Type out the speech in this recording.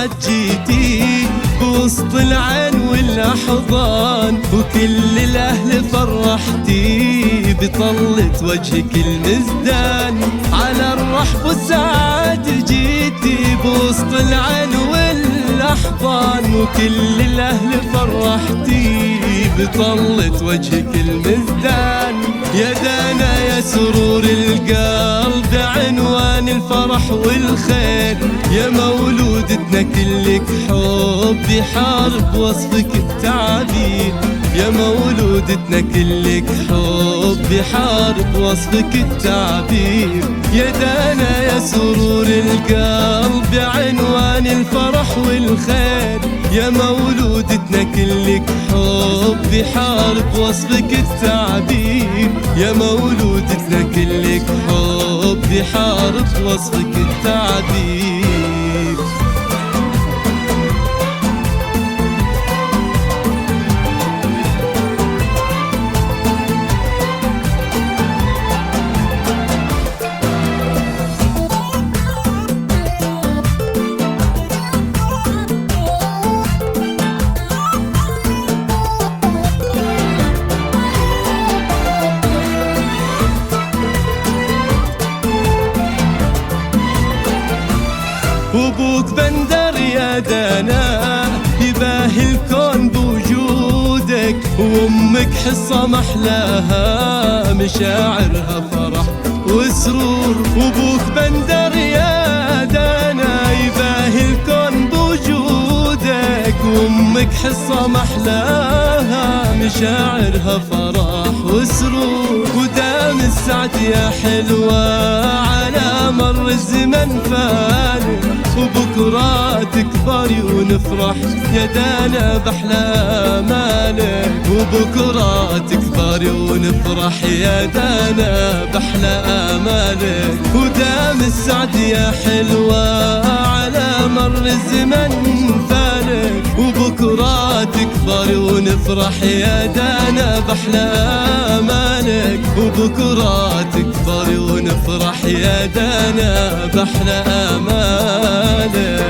السعد جيتي بوسط العين والأحضان، وكل الأهل فرحتي بطلة وجهك المزدان. على الرحب والسعد جيتي بوسط العين والأحضان، وكل الأهل فرحتي بطلة وجهك المزدان. يا دانا يا سرور القلب عنوان الفرح والخير، يا مولودتنا كلك حب يحارب وصفك التعبير، يا مولودتنا كلك حب يحارب وصفك التعبير. يا دانا يا سرور القلب عنوان الفرح والخير، يا مولودتنا كلك حب يحارب وصفك التعبير، يا مولودتنا كلك حب يحارب وصفك التعبير. وابوك بندر يا دانا يباهي الكون بوجودك، وامك حصة محلاها مشاعرها فرح وسرور. وابوك بندر يا دانا يباهي الكون بوجودك، وامك حصة محلاها مشاعرها فرح وسرور. ودام السعد يا حلوة على مر الزمن فاني، وبكرة تكبري ونفرح يا دانا بأحلى آمالك، وبكرة تكبري ونفرح يا دانا بأحلى آمالك. ودام السعد يا حلوة على مر الزمن فانك، وبكرة تكبري ونفرح يا دانا بأحلى آمالك، وبكرة تكبري ونفرح يا دانا بأحلى آمالك.